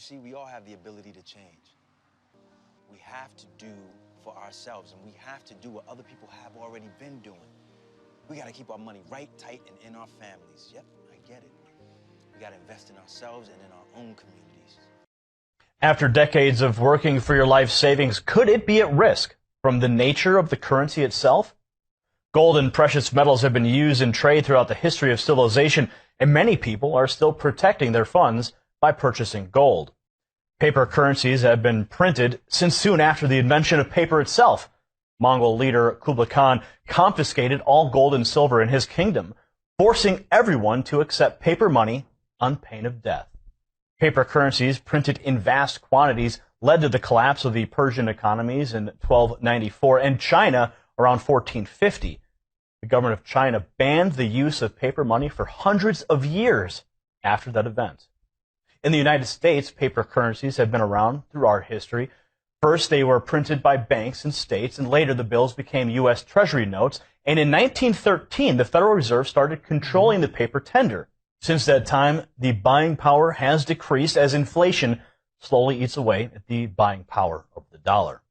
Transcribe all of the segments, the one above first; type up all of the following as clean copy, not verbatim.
You see, we all have the ability to change. We have to do for ourselves, and we have to do what other people have already been doing. We got to keep our money right, tight, and in our families. Yep, I get it. We got to invest in ourselves and in our own communities. After decades of working for your life savings, could it be at risk from the nature of the currency itself? Gold and precious metals have been used in trade throughout the history of civilization, and many people are still protecting their funds by purchasing gold. Paper currencies have been printed since soon after the invention of paper itself. Mongol leader Kublai Khan confiscated all gold and silver in his kingdom, forcing everyone to accept paper money on pain of death. Paper currencies printed in vast quantities led to the collapse of the Persian economies in 1294 and China around 1450. The government of China banned the use of paper money for hundreds of years after that event. In the United States, paper currencies have been around through our history. First, they were printed by banks and states, and later the bills became U.S. Treasury notes. And in 1913, the Federal Reserve started controlling the paper tender. Since that time, the buying power has decreased as inflation slowly eats away at the buying power of the dollar.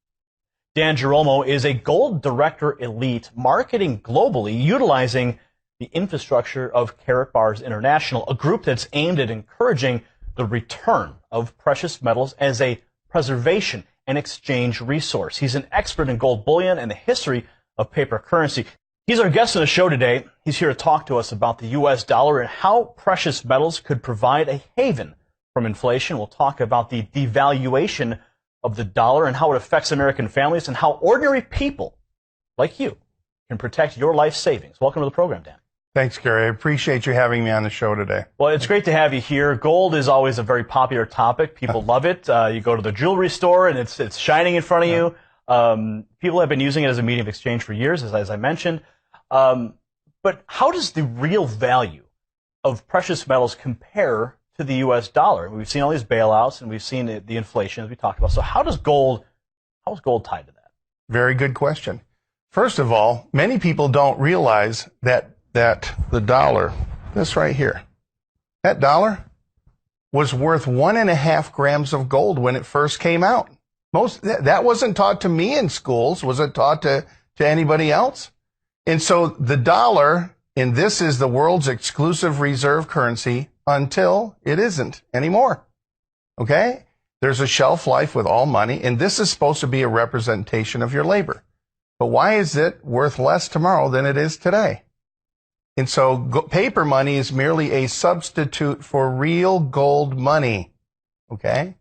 Dan Girolamo is a gold director elite marketing globally, utilizing the infrastructure of Karatbars International, a group that's aimed at encouraging the return of precious metals as a preservation and exchange resource. He's an expert in gold bullion and the history of paper currency. He's our guest on the show today. He's here to talk to us about the U.S. dollar and how precious metals could provide a haven from inflation. We'll talk about the devaluation of the dollar and how it affects American families and how ordinary people like you can protect your life savings. Welcome to the program, Dan. Thanks, Gary. I appreciate you having me on the show today. Well, it's great to have you here. Gold is always a very popular topic. People love it. You go to the jewelry store and it's shining in front of you. People have been using it as a medium of exchange for years, as I mentioned. But how does the real value of precious metals compare to the U.S. dollar? We've seen all these bailouts and we've seen the inflation as we talked about. So how is gold tied to that? Very good question. First of all, many people don't realize that the dollar, this right here, that dollar was worth 1.5 grams of gold when it first came out. That wasn't taught to me in schools. Was it taught to anybody else? And so the dollar, and this is the world's exclusive reserve currency until it isn't anymore. Okay? There's a shelf life with all money, and this is supposed to be a representation of your labor. But why is it worth less tomorrow than it is today? And so paper money is merely a substitute for real gold money. Okay?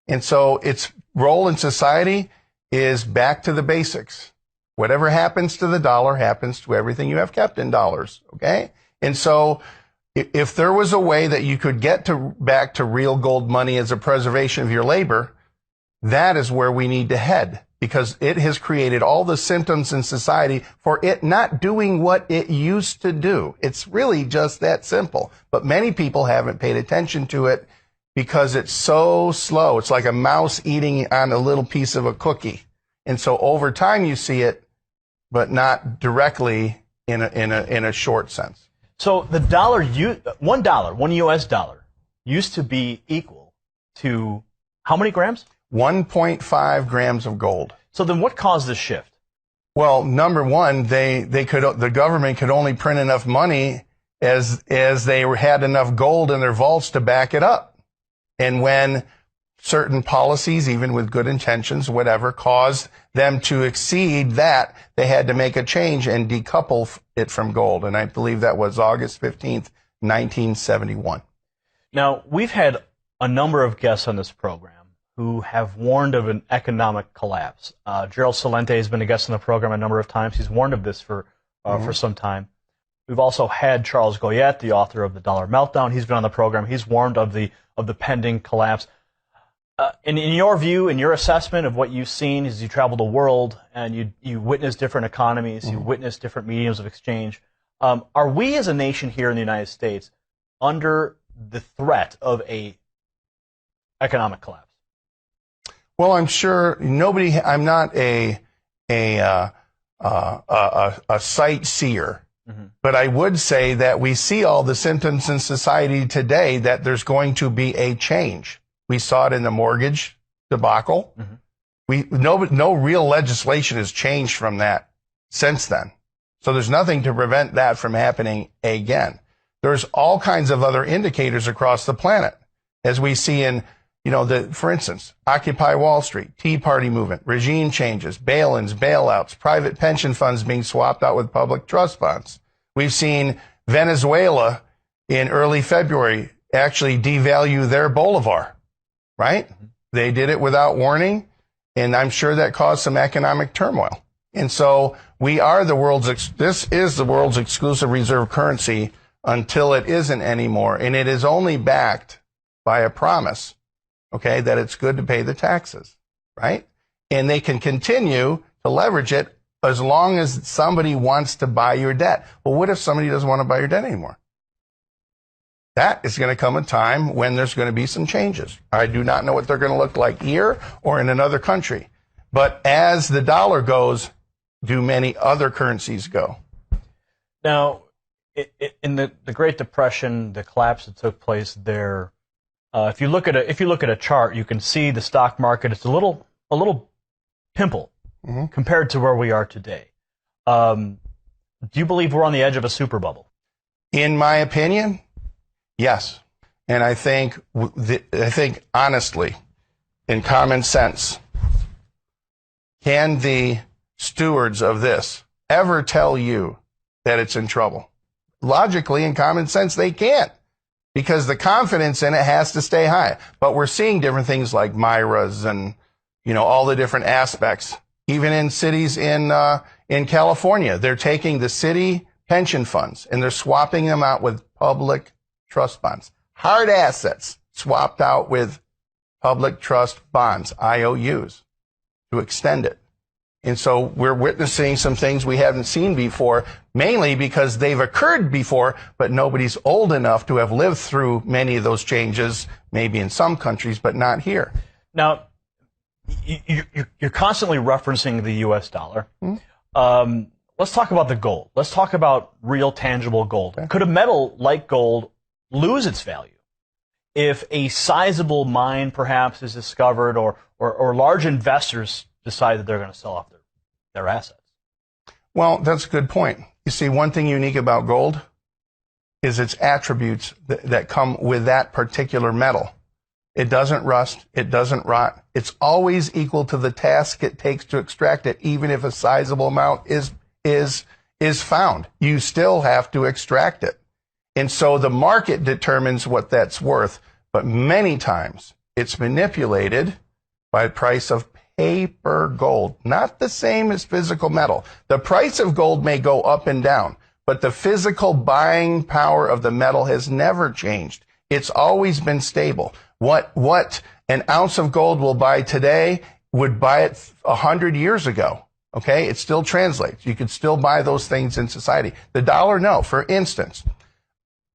And so its role in society is back to the basics. Whatever happens to the dollar happens to everything you have kept in dollars. Okay? And so if there was a way that you could get back to real gold money as a preservation of your labor, that is where we need to head, because it has created all the symptoms in society for it not doing what it used to do. It's really just that simple. But many people haven't paid attention to it because it's so slow. It's like a mouse eating on a little piece of a cookie. And so over time you see it, but not directly in a short sense. So the dollar, one U.S. dollar used to be equal to how many grams? 1.5 grams of gold. So then what caused this shift? Well, number one, the government could only print enough money as they had enough gold in their vaults to back it up. And when certain policies, even with good intentions, whatever, caused them to exceed that, they had to make a change and decouple it from gold. And I believe that was August 15th, 1971. Now, we've had a number of guests on this program who have warned of an economic collapse. Jerold Salente has been a guest on the program a number of times. He's warned of this for some time. We've also had Charles Goyette, the author of The Dollar Meltdown. He's been on the program. He's warned of the pending collapse. In your view, in your assessment of what you've seen as you travel the world and you witness different economies, you witness different mediums of exchange, are we as a nation here in the United States under the threat of a economic collapse? Well, I'm sure I'm not a sightseer, but I would say that we see all the symptoms in society today that there's going to be a change. We saw it in the mortgage debacle. No real legislation has changed from that since then. So there's nothing to prevent that from happening again. There's all kinds of other indicators across the planet, as we see in, for instance, Occupy Wall Street, Tea Party movement, regime changes, bail-ins, bailouts, private pension funds being swapped out with public trust funds. We've seen Venezuela in early February actually devalue their bolivar, right? They did it without warning, and I'm sure that caused some economic turmoil. And so this is the world's exclusive reserve currency until it isn't anymore. And it is only backed by a promise, okay, that it's good to pay the taxes, right? And they can continue to leverage it as long as somebody wants to buy your debt. Well, what if somebody doesn't want to buy your debt anymore? That is going to come a time when there's going to be some changes. I do not know what they're going to look like here or in another country. But as the dollar goes, do many other currencies go? Now, in the Great Depression, the collapse that took place there, if you look at a chart, you can see the stock market. It's a little pimple compared to where we are today. Do you believe we're on the edge of a super bubble? In my opinion, yes. And I think honestly, in common sense, can the stewards of this ever tell you that it's in trouble? Logically, in common sense, they can't, because the confidence in it has to stay high. But we're seeing different things like Myras and, all the different aspects. Even in cities in California, they're taking the city pension funds and they're swapping them out with public trust bonds. Hard assets swapped out with public trust bonds, IOUs, to extend it. And so we're witnessing some things we haven't seen before, mainly because they've occurred before, but nobody's old enough to have lived through many of those changes, maybe in some countries, but not here. Now, you're constantly referencing the U.S. dollar. Let's talk about the gold. Let's talk about real, tangible gold. Okay. Could a metal like gold lose its value if a sizable mine perhaps is discovered or large investors decide that they're going to sell off their assets? Well, that's a good point. You see, one thing unique about gold is its attributes that come with that particular metal. It doesn't rust. It doesn't rot. It's always equal to the task it takes to extract it, even if a sizable amount is found. You still have to extract it. And so the market determines what that's worth, but many times it's manipulated by the price of paper gold, not the same as physical metal. The price of gold may go up and down, but the physical buying power of the metal has never changed. It's always been stable. What an ounce of gold will buy today would buy it 100 years ago. Okay? It still translates. You could still buy those things in society. The dollar, no. For instance,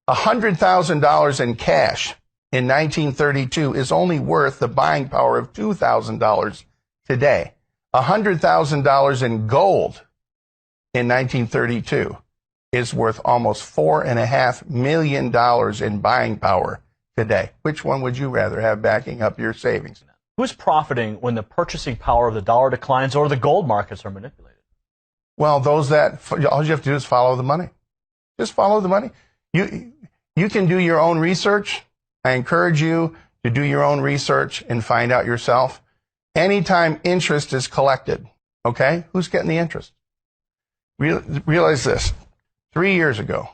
$100,000 in cash in 1932 is only worth the buying power of $2,000 today. $100,000 in gold in 1932 is worth almost $4.5 million in buying power today. Which one would you rather have backing up your savings? Who's profiting when the purchasing power of the dollar declines or the gold markets are manipulated? Well, all you have to do is follow the money. Just follow the money. You can do your own research. I encourage you to do your own research and find out yourself. Anytime interest is collected, okay, who's getting the interest? Realize this. 3 years ago,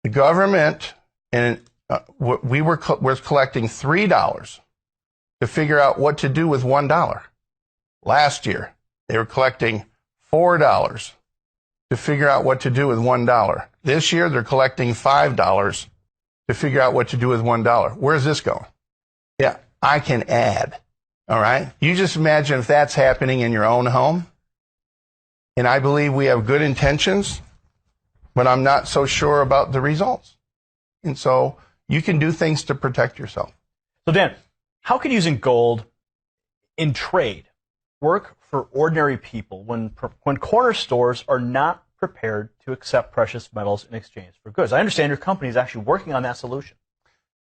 the government and was collecting $3 to figure out what to do with $1. Last year, they were collecting $4 to figure out what to do with $1. This year, they're collecting $5 to figure out what to do with $1. Where's this going? Yeah, I can add. All right? You just imagine if that's happening in your own home. And I believe we have good intentions, but I'm not so sure about the results. And so you can do things to protect yourself. So Dan, how can using gold in trade work for ordinary people when corner stores are not prepared to accept precious metals in exchange for goods? I understand your company is actually working on that solution.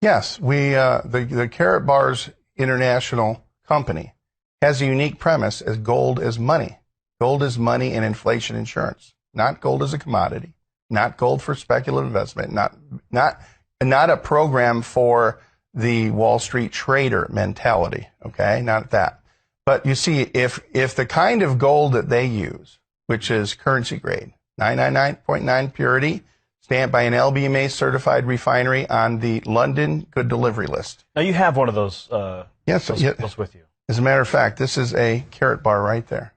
Yes, the Karatbars International Company has a unique premise as gold as money. Gold is money and inflation insurance, not gold as a commodity, not gold for speculative investment, not a program for the Wall Street trader mentality, okay? Not that. But you see, if the kind of gold that they use, which is currency grade, 999.9 purity, stamped by an LBMA certified refinery on the London Good Delivery List. Now you have one of those. Yes, those with you. As a matter of fact, this is a Karatbar right there.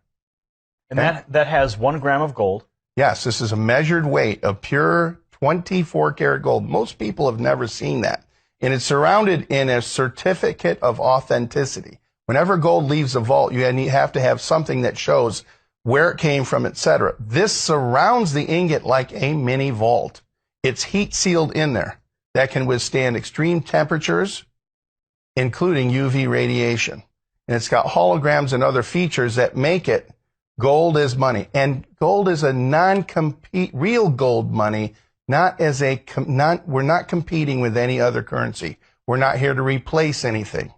And that has 1 gram of gold. Yes, this is a measured weight of pure 24 karat gold. Most people have never seen that. And it's surrounded in a certificate of authenticity. Whenever gold leaves a vault, you have to have something that shows where it came from, etc. This surrounds the ingot like a mini vault. It's heat sealed in there that can withstand extreme temperatures, including UV radiation. And it's got holograms and other features that make it gold as money. And gold is a non-compete, real gold money, we're not competing with any other currency. We're not here to replace anything.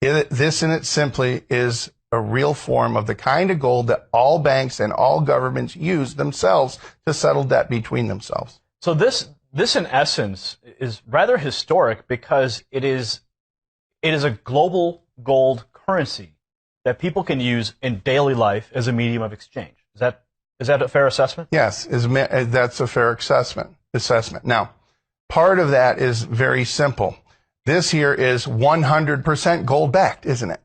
This in it simply is a real form of the kind of gold that all banks and all governments use themselves to settle debt between themselves. So this in essence is rather historic because it is a global gold currency that people can use in daily life as a medium of exchange. Is that a fair assessment? Yes, that's a fair assessment. Now, part of that is very simple. This here is 100% gold backed, isn't it?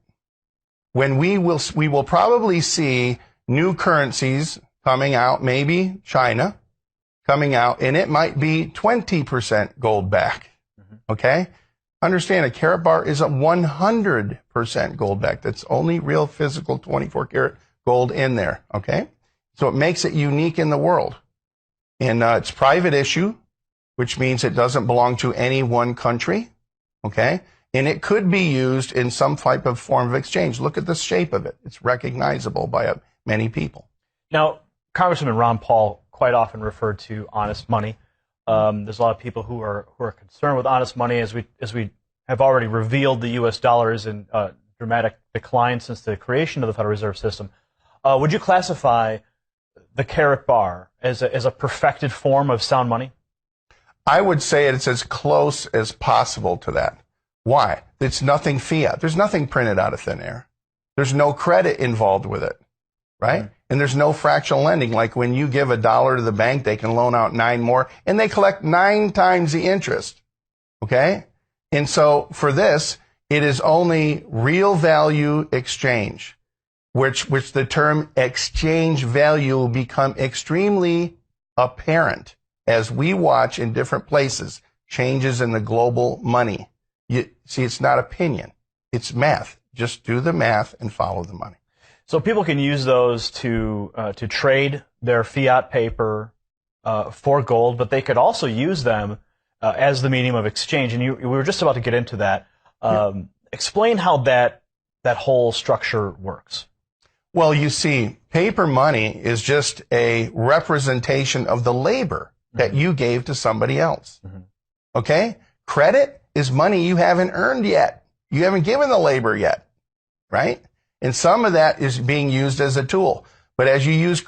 When we will probably see new currencies coming out, maybe China coming out, and it might be 20% gold back. Okay? Understand, a Karatbar is a 100% gold back. That's only real physical 24 karat gold in there. Okay? So it makes it unique in the world. And it's private issue, which means it doesn't belong to any one country. Okay? And it could be used in some type of form of exchange. Look at the shape of it. It's recognizable by many people. Now, Congressman Ron Paul quite often referred to honest money. There's a lot of people who are concerned with honest money, as we have already revealed. The U.S. dollar is in dramatic decline since the creation of the Federal Reserve System. Would you classify the Karatbar as a perfected form of sound money? I would say it's as close as possible to that. Why? It's nothing fiat. There's nothing printed out of thin air. There's no credit involved with it, right? Mm-hmm. And there's no fractional lending. Like when you give $1 to the bank, they can loan out 9 more, and they collect 9 times the interest, okay? And so for this, it is only real value exchange, which the term exchange value will become extremely apparent as we watch in different places changes in the global money. You see, it's not opinion. It's math. Just do the math and follow the money. So people can use those to trade their fiat paper for gold, but they could also use them as the medium of exchange. And we were just about to get into that. Explain how that whole structure works. Well, you see, paper money is just a representation of the labor that you gave to somebody else. Okay? Credit is money you haven't earned yet. You haven't given the labor yet, right? And some of that is being used as a tool. But as you use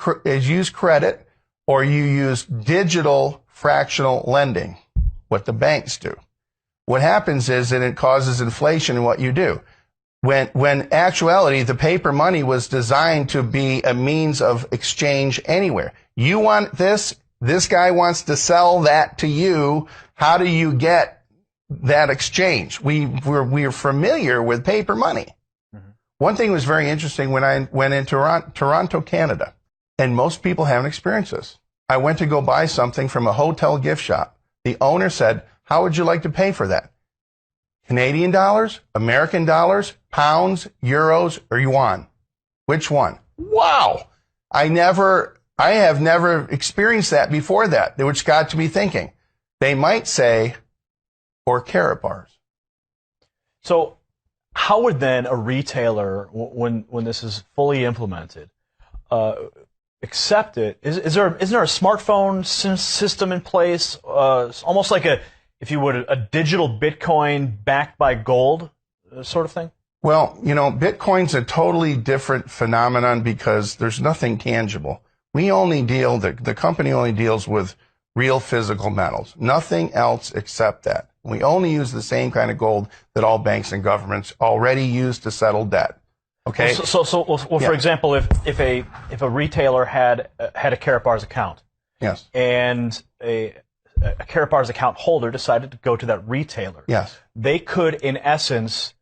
credit or you use digital fractional lending, what the banks do, what happens is that it causes inflation in what you do. When actuality, the paper money was designed to be a means of exchange anywhere. You want this guy wants to sell that to you. How do you get that exchange? We're familiar with paper money. One thing was very interesting when I went in Toronto, Canada, and most people haven't experienced this. I went to go buy something from a hotel gift shop. The owner said, "How would you like to pay for that? Canadian dollars, American dollars, pounds, euros, or yuan? Which one?" Wow! I have never experienced that before that, which got to me thinking. They might say, or Karatbars. So how would then a retailer, when this is fully implemented, accept it? Isn't there a smartphone system in place? Almost like if you would, a digital Bitcoin backed by gold sort of thing? Well, Bitcoin's a totally different phenomenon because there's nothing tangible. The company only deals with real physical metals, nothing else except that. We only use the same kind of gold that all banks and governments already use to settle debt. Okay. For example, if a retailer had a Karatbars account, yes, and a Karatbars account holder decided to go to that retailer, yes, they could, in essence,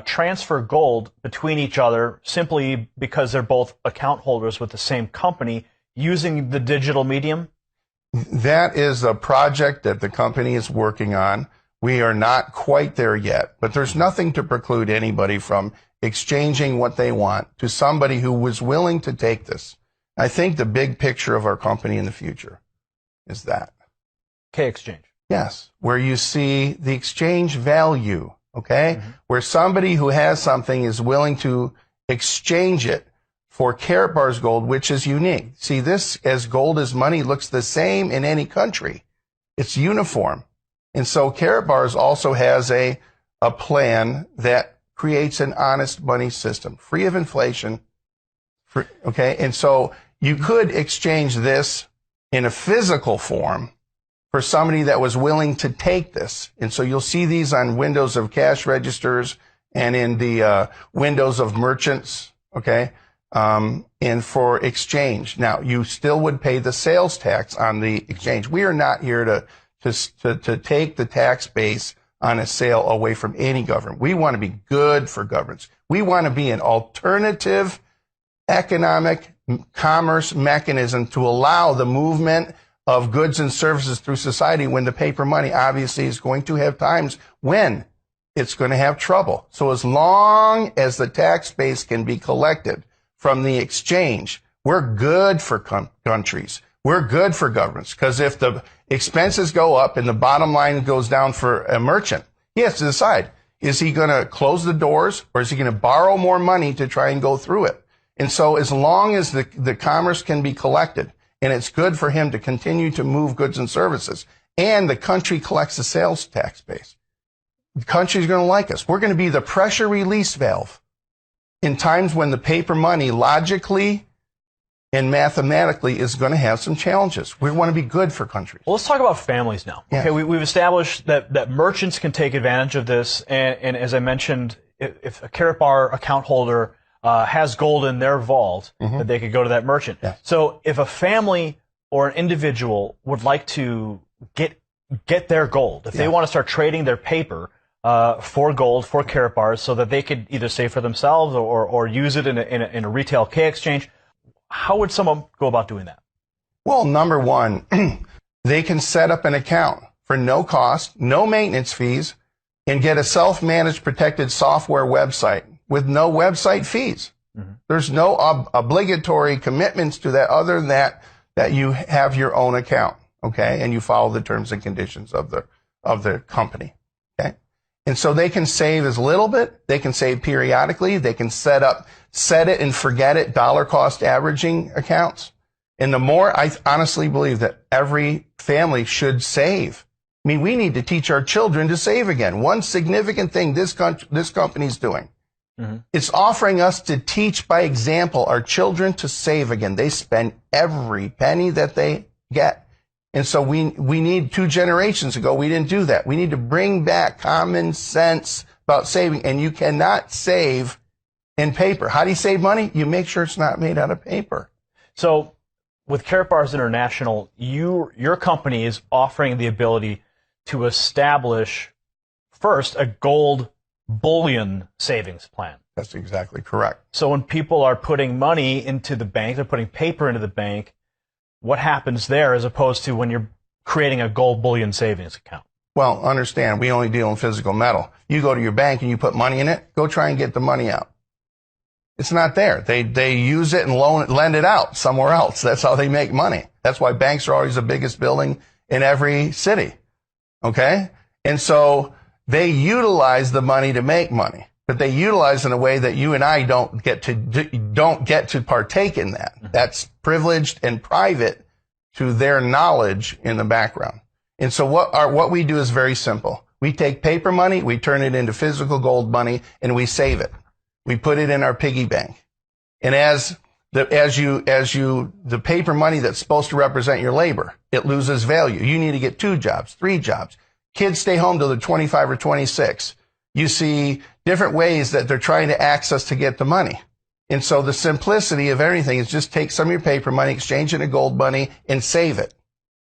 transfer gold between each other simply because they're both account holders with the same company using the digital medium. That is a project that the company is working on. We are not quite there yet, but there's nothing to preclude anybody from exchanging what they want to somebody who was willing to take this. I think the big picture of our company in the future is that. K-Exchange. Yes, where you see the exchange value, okay? Mm-hmm. Where somebody who has something is willing to exchange it for Karatbars gold, which is unique. See, this, as gold as money, looks the same in any country. It's uniform. And so Karatbars also has a plan that creates an honest money system, free of inflation. Okay, and so you could exchange this in a physical form for somebody that was willing to take this. And so you'll see these on windows of cash registers and in the windows of merchants, okay, and for exchange. Now, you still would pay the sales tax on the exchange. We are not here to take the tax base on a sale away from any government. We want to be good for governments. We want to be an alternative economic commerce mechanism to allow the movement of goods and services through society when the paper money obviously is going to have times when it's going to have trouble. So as long as the tax base can be collected from the exchange, we're good for countries. We're good for governments, because if the expenses go up and the bottom line goes down for a merchant, he has to decide, is he going to close the doors or is he going to borrow more money to try and go through it? And so as long as the commerce can be collected and it's good for him to continue to move goods and services, and the country collects the sales tax base, the country's going to like us. We're going to be the pressure release valve in times when the paper money logically and mathematically is going to have some challenges. We want to be good for countries. Well, let's talk about families now. Yeah. Okay, we've established that merchants can take advantage of this, and as I mentioned, if a Karatbar account holder has gold in their vault, Mm-hmm. that they could go to that merchant. Yeah. So if a family or an individual would like to get their gold, if they want to start trading their paper for gold, for Karatbars, so that they could either save for themselves or use it in a retail K-Exchange, how would someone go about doing that? Well, number one, they can set up an account for no cost, no maintenance fees, and get a self-managed protected software website with no website fees. Mm-hmm. There's no obligatory commitments to that other than that you have your own account, okay, and you follow the terms and conditions of the company, okay? And so they can save as little bit, they can save periodically, they can set it and forget it, dollar cost averaging accounts. And the more, I honestly believe that every family should save. I mean, we need to teach our children to save again. One significant thing this company's doing, mm-hmm. it's offering us to teach by example our children to save again. They spend every penny that they get. And so we need 2 generations ago, we didn't do that. We need to bring back common sense about saving. And you cannot save in paper. How do you save money? You make sure it's not made out of paper. So with Karatbars International, your company is offering the ability to establish first a gold bullion savings plan. That's exactly correct. So when people are putting money into the bank, they're putting paper into the bank, what happens there as opposed to when you're creating a gold bullion savings account? Well, understand, we only deal in physical metal. You go to your bank and you put money in it, go try and get the money out. It's not there. They use it and lend it out somewhere else. That's how they make money. That's why banks are always the biggest building in every city. Okay? And so they utilize the money to make money, but they utilize in a way that you and I don't get to partake in that. Mm-hmm. That's privileged and private to their knowledge in the background. And so what we do is very simple. We take paper money, we turn it into physical gold money, and we save it. We put it in our piggy bank. And the paper money that's supposed to represent your labor, it loses value. You need to get 2 jobs, 3 jobs. Kids stay home till they're 25 or 26. You see different ways that they're trying to access to get the money. And so the simplicity of everything is just take some of your paper money, exchange it into gold money, and save it.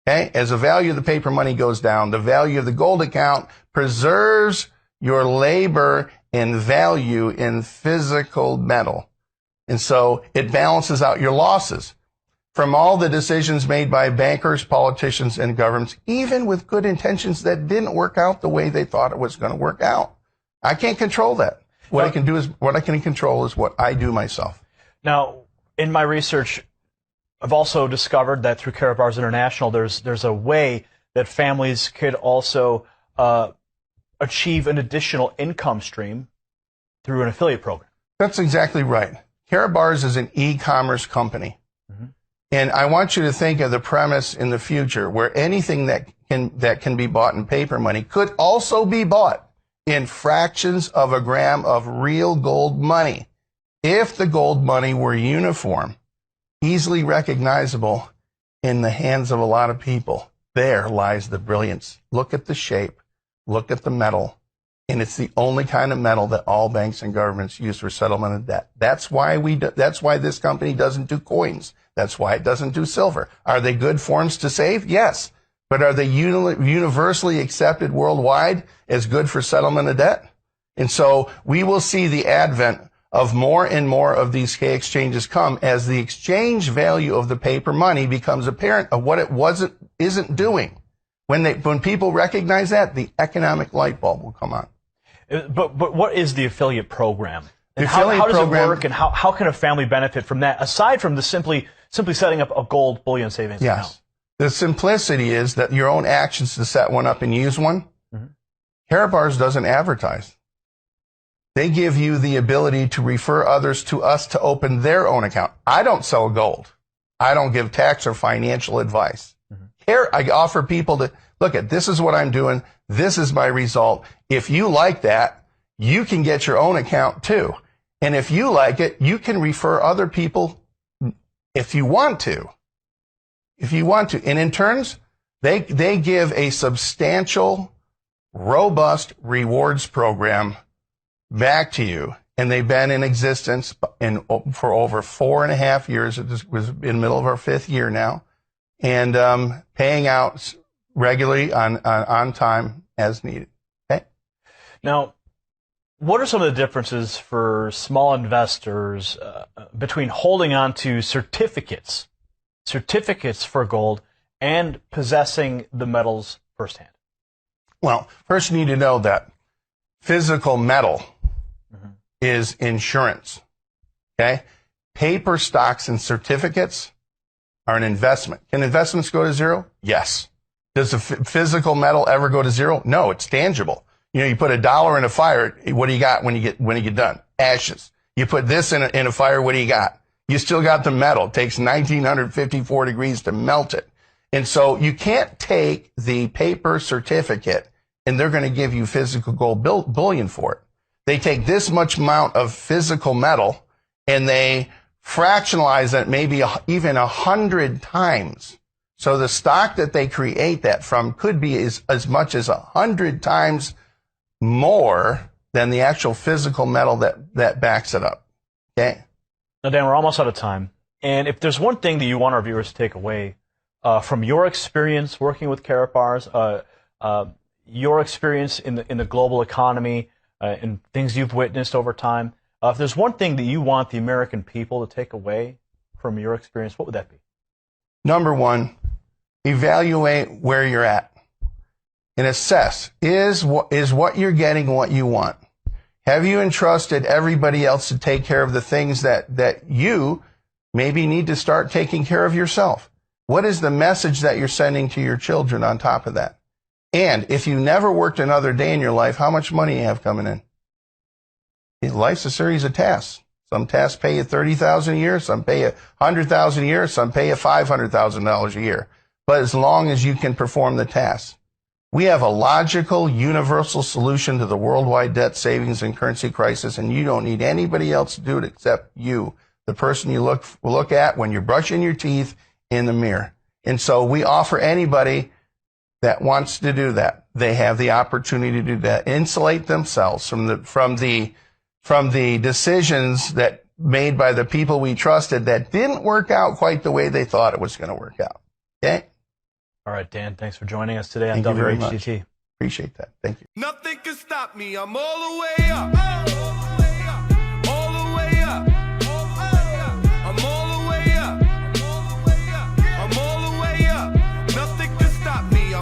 Okay? As the value of the paper money goes down, the value of the gold account preserves your labor and value in physical metal. And so it balances out your losses from all the decisions made by bankers, politicians, and governments, even with good intentions that didn't work out the way they thought it was going to work out. I can't control that. What I can control is what I do myself. Now, in my research, I've also discovered that through Karatbars International, there's a way that families could also achieve an additional income stream through an affiliate program. That's exactly right. Karatbars is an e-commerce company. Mm-hmm. And I want you to think of the premise in the future where anything that can be bought in paper money could also be bought in fractions of a gram of real gold money. If the gold money were uniform, easily recognizable in the hands of a lot of people, there lies the brilliance. Look at the shape, look at the metal, and it's the only kind of metal that all banks and governments use for settlement of debt. That's why this company doesn't do coins. That's why it doesn't do silver. Are they good forms to save? Yes. But are they universally accepted worldwide as good for settlement of debt? And so we will see the advent of more and more of these K exchanges come as the exchange value of the paper money becomes apparent of what it isn't doing. When people recognize that, the economic light bulb will come on. But what is the affiliate program? And how does it work, and how can a family benefit from that, aside from the simply setting up a gold bullion savings account? Yes. The simplicity is that your own actions to set one up and use one. Mm-hmm. Karatbars doesn't advertise. They give you the ability to refer others to us to open their own account. I don't sell gold. I don't give tax or financial advice. Mm-hmm. Here, I offer people to look at, this is what I'm doing. This is my result. If you like that, you can get your own account too. And if you like it, you can refer other people if you want to. And in turns, they give a substantial, robust rewards program back to you. And they've been in existence for over 4.5 years. It was in the middle of our 5th year now. And paying out regularly on time as needed. Okay? Now, what are some of the differences for small investors between holding on to certificates for gold and possessing the metals firsthand? Well, first you need to know that physical metal is insurance. Okay? Paper stocks and certificates are an investment. Can investments go to zero? Yes. Does the physical metal ever go to zero? No, it's tangible. You put $1 in a fire, what do you got when you get done? Ashes. You put this in a fire, what do you got? You still got the metal. It takes 1954 degrees to melt it. And so you can't take the paper certificate and they're going to give you physical gold bullion for it. They take this much amount of physical metal and they fractionalize it maybe even 100 times. So the stock that they create that from could be as much as 100 times more than the actual physical metal that backs it up. Okay? Now, Dan, we're almost out of time. And if there's one thing that you want our viewers to take away from your experience working with Karatbars, your experience in the global economy, and things you've witnessed over time, if there's one thing that you want the American people to take away from your experience, what would that be? Number one, evaluate where you're at and assess, is what you're getting what you want? Have you entrusted everybody else to take care of the things that you maybe need to start taking care of yourself? What is the message that you're sending to your children on top of that? And if you never worked another day in your life, how much money you have coming in? Life's a series of tasks. Some tasks pay you $30,000 a year, some pay you $100,000 a year, some pay you $500,000 a year. But as long as you can perform the tasks, We have a logical, universal solution to the worldwide debt, savings, and currency crisis, and you don't need anybody else to do it except you, the person you look at when you're brushing your teeth in the mirror. And so we offer anybody that wants to do that. They have the opportunity to do that. Insulate themselves from the decisions that made by the people we trusted that didn't work out quite the way they thought it was going to work out. Okay? All right, Dan, thanks for joining us today on Thank you very WHGT. much. Appreciate that. Thank you. Nothing can stop me. I'm all the way up.